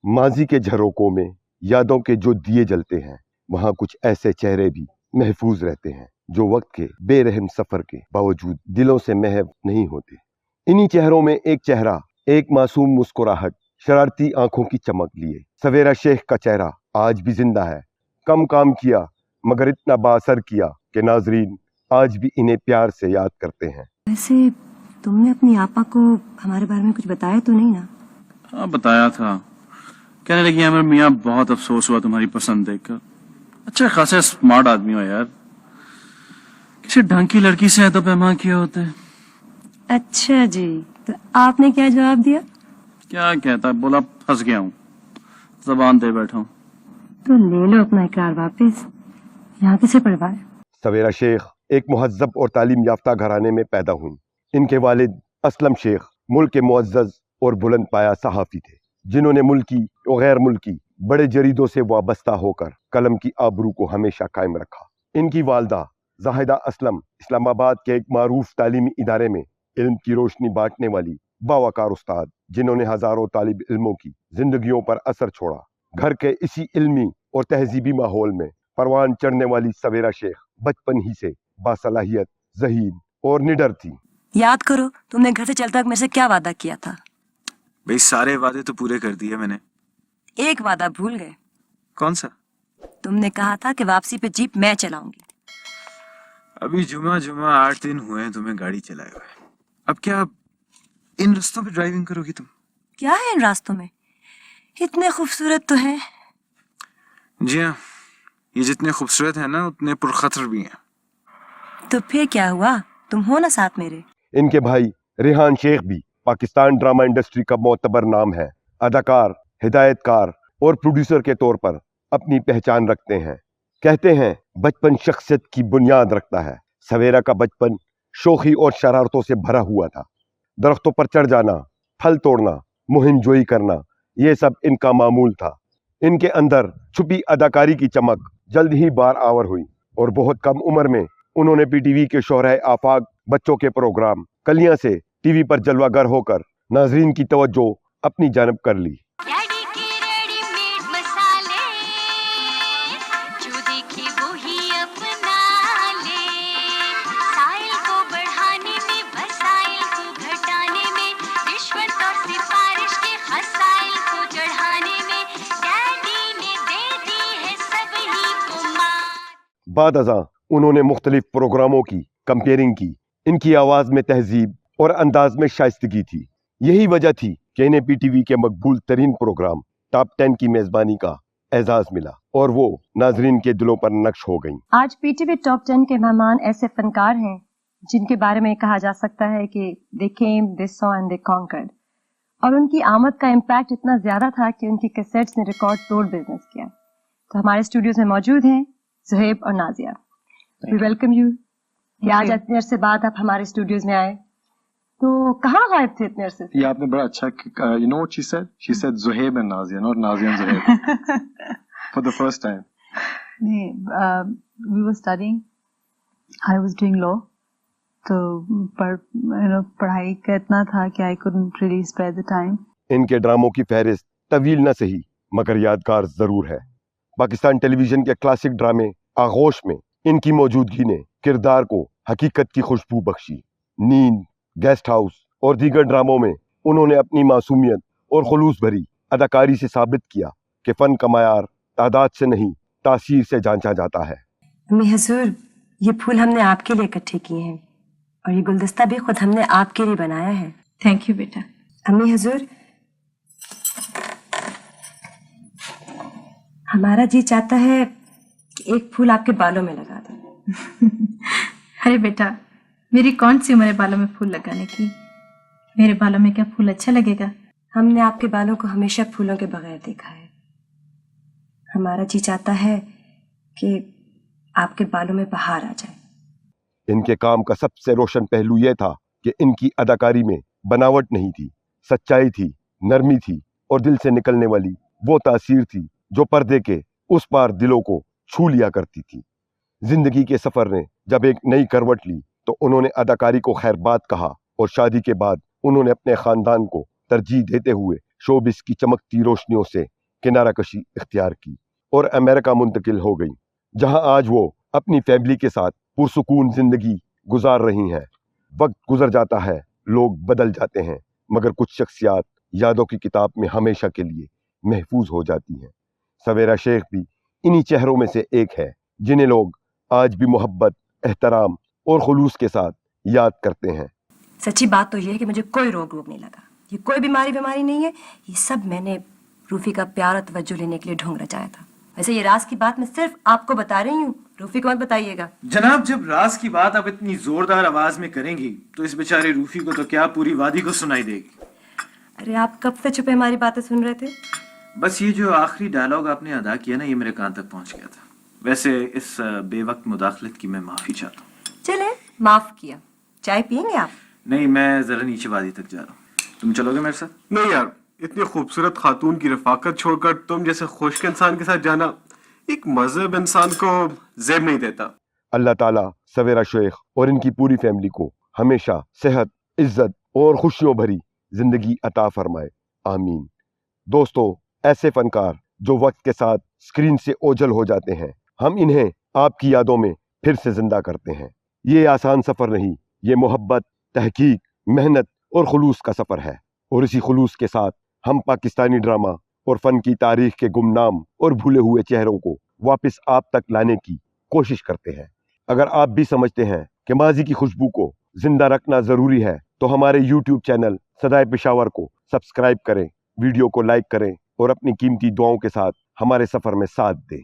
माजी के झरोकों में यादों के जो दिए जलते हैं, वहाँ कुछ ऐसे चेहरे भी महफूज रहते हैं जो वक्त के बेरहम सफर के बावजूद दिलों से महव नहीं होते। इन्हीं चेहरों में एक चेहरा, एक मासूम मुस्कुराहट, शरारती आंखों की चमक लिए सवेरा शेख का चेहरा आज भी जिंदा है। कम काम किया मगर इतना बाअसर किया कि नाजरीन आज भी इन्हें प्यार से याद करते हैं। वैसे तुमने अपनी आपा को हमारे बारे में कुछ बताया तो नहीं ना? हाँ बताया था, कहने लगी अमर मियाँ बहुत अफसोस हुआ तुम्हारी पसंद देखकर। अच्छा खासा स्मार्ट आदमी हो यार, किसी ढंग की लड़की से है तो पैमा किया होता है। अच्छा जी, तो आपने क्या जवाब दिया? क्या कहता, बोला फंस गया हूँ, जबान दे बैठा हूँ। तो ले लो अपना इकरार वापस। यहाँ किसे पढ़वाए? सवेरा शेख एक मुहज्जब और तालीम याफ्ता घराने में पैदा हुई। इनके वालिद असलम शेख मुल्क के मुअज़्ज़ज़ और बुलंद पाया सहाफ़ी थे, जिन्होंने मुल्की और गैर मुल्की बड़े जरीदों से वाबस्ता होकर कलम की आबरू को हमेशा कायम रखा। इनकी वालदा जाहिदा असलम इस्लामाबाद के एक मारूफ तालीमी इदारे में इल्म की रोशनी बांटने वाली बावकार उस्ताद, जिन्होंने हजारों तालिब इल्मों की जिंदगियों पर असर छोड़ा। घर के इसी इल्मी और तहजीबी माहौल में परवान चढ़ने वाली सवेरा शेख बचपन ही से बासलाहियत, ज़हीन और निडर थी। याद करो, तुमने घर से चलते वक्त मेरे से क्या वादा किया था? भाई सारे वादे तो पूरे कर दिए मैंने। एक वादा भूल गए। कौन सा? तुमने कहा था कि वापसी पे जीप मैं चलाऊंगी। अभी जुमा 8 दिन हुए हैं तुम्हें गाड़ी चलाए हुए। अब क्या इन रास्तों पे ड्राइविंग करोगी तुम? क्या है इन रास्तों में? इतने खूबसूरत तो हैं। जी हाँ, ये जितने खूबसूरत है ना उतने पुरखतर भी हैं। तो फिर क्या हुआ, तुम हो ना साथ मेरे। इनके भाई रेहान शेख भी पाकिस्तान ड्रामा इंडस्ट्री का मोतबर नाम है। अदाकार, हिदायतकार और प्रोड्यूसर के तौर पर अपनी पहचान रखते हैं। कहते हैं बचपन शख्सियत की बुनियाद रखता है। सवेरा का बचपन शोखी और शरारतों से भरा हुआ था। दरख्तों पर चढ़ जाना, फल तोड़ना, मुहिम जोई करना, ये सब इनका मामूल था। इनके अंदर छुपी अदाकारी की चमक जल्द ही बार आवर हुई और बहुत कम उम्र में उन्होंने पीटीवी के शोहराए आफाक बच्चों के प्रोग्राम कलियां से टीवी पर जलवागर होकर नाजरीन की तवज्जो अपनी जानब कर ली। बाद अज़ां उन्होंने मुख्तलिफ प्रोग्रामों की कंपेयरिंग की। इनकी आवाज़ में तहजीब और अंदाज में शाइस्तगी थी। यही वजह थी कि इन्हें पीटीवी के मकबूल तरीन प्रोग्राम टॉप 10 की मेज़बानी का एजाज मिला और वो नाजरीन के दिलों पर नक्श हो गईं। आज पीटीवी टॉप 10 के मेहमान ऐसे फनकार हैं जिनके बारे में कहा जा सकता है कि they came, they saw and they conquered। और उनकी आमद का इम्पैक्ट इतना ज्यादा था कि उनकी कैसेट्स ने रिकॉर्ड तोड़ बिजनेस किया। तो हमारे स्टूडियोज में मौजूद हैं ज़ुहैब और नाजिया। वी वेलकम यू कि आज इतने अरसे बाद आप हमारे स्टूडियोज में आए। तो कहाँ गायब थे इतने अरसे? ये आपने बड़ा अच्छा, you know what she said? She said Zuhaib and Nazia, not Nazia and Zuhaib. For the first time. नहीं, we were studying. I was doing law. तो पढ़ाई का इतना था कि I couldn't really spare the time. इनके ड्रामों की फहरिस्त तवील न सही मगर यादगार जरूर है। पाकिस्तान टेलीविजन के क्लासिक ड्रामे आगोश में इनकी मौजूदगी ने किरदार को हकीकत की खुशबू बख्शी। नींद, गेस्ट हाउस और दीगर ड्रामों में उन्होंने अपनी मासूमियत और खुलूस भरी अदाकारी से साबित किया कि फन का मयार तादाद से नहीं तासीर से जांचा जाता है। अम्मी हजूर, ये फूल हमने आपके लिए इकट्ठे किए हैं और ये गुलदस्ता भी खुद हमने आपके लिए बनाया है। थैंक यू बेटा। अम्मी हजूर, हमारा जी चाहता है कि एक फूल आपके बालों में लगा दो। अरे बेटा, मेरी कौन सी उम्र है बालों में फूल लगाने की? मेरे बालों में क्या फूल अच्छा लगेगा? हमने आपके बालों को हमेशा फूलों के बगैर देखा है। हमारा जी चाहता है कि आपके बालों में बहार आ जाए। इनके काम का सबसे रोशन पहलू यह था कि इनकी अदाकारी में बनावट नहीं थी, सच्चाई थी, नरमी थी और दिल से निकलने वाली वो तासीर थी जो पर्दे के उस पार दिलों को छू लिया करती थी। जिंदगी के सफर ने जब एक नई करवट ली तो उन्होंने अदाकारी को खैरबाद कहा और शादी के बाद उन्होंने अपने खानदान को तरजीह देते हुए शोबिस की चमकती रोशनियों से किनारा कशी इख्तियार की और अमेरिका मुंतकिल हो गई, जहां आज वो अपनी फैमिली के साथ पुरसुकून जिंदगी गुजार रही हैं। वक्त गुजर जाता है, लोग बदल जाते हैं, मगर कुछ शख्सियात यादों की किताब में हमेशा के लिए महफूज हो जाती हैं। सवेरा शेख भी इन्हीं चेहरों में से एक है, जिन्हें लोग आज भी मोहब्बत, एहतराम और खुलूस के साथ याद करते हैं। सच्ची बात तो ये है कि मुझे कोई रोग नहीं लगा, ये कोई बीमारी नहीं है, ये सब मैंने रूफी का प्यार और तवज्जो लेने के लिए ढोंग रचाया था। वैसे ये राज की बात मैं सिर्फ आपको बता रही हूँ, रूफी को मत बताइएगा। जनाब, जब राज की बात आप इतनी जोरदार आवाज में करेंगी तो इस बेचारी रूफी को तो क्या पूरी वादी को सुनाई देगी। अरे आप कब से छुपे हमारी बातें सुन रहे थे? बस ये जो आखिरी डायलॉग आपने अदा किया ना, ये मेरे कान तक पहुंच गया था। वैसे इस बेवक्त मुदाखलत की मैं माफी चाहता हूँ। चले, माफ किया। चाय पियेंगे आप? नहीं, मैं जरा नीचे वादी तक जा रहा हूँ, तुम चलोगे मेरे साथ? नहीं यार, इतनी खूबसूरत खातून की रफाकत छोड़कर तुम जैसे खुश्क इंसान के साथ जाना एक मजहब इंसान को ज़ेब नहीं देता। अल्लाह ताला सवेरा शेख और इनकी पूरी फैमिली को हमेशा सेहत, इज्जत और खुशियों भरी जिंदगी अता फरमाए, आमीन। दोस्तों, ऐसे फनकार जो वक्त के साथ स्क्रीन से ओझल हो जाते हैं, हम इन्हें आपकी यादों में फिर से जिंदा करते हैं। ये आसान सफर नहीं, ये मोहब्बत, तहकीक, मेहनत और खुलूस का सफर है। और इसी खुलूस के साथ हम पाकिस्तानी ड्रामा और फन की तारीख के गुमनाम और भूले हुए चेहरों को वापस आप तक लाने की कोशिश करते हैं। अगर आप भी समझते हैं कि माजी की खुशबू को जिंदा रखना जरूरी है, तो हमारे YouTube चैनल सदाए पेशावर को सब्सक्राइब करें, वीडियो को लाइक करें और अपनी कीमती दुआओं के साथ हमारे सफर में साथ दें।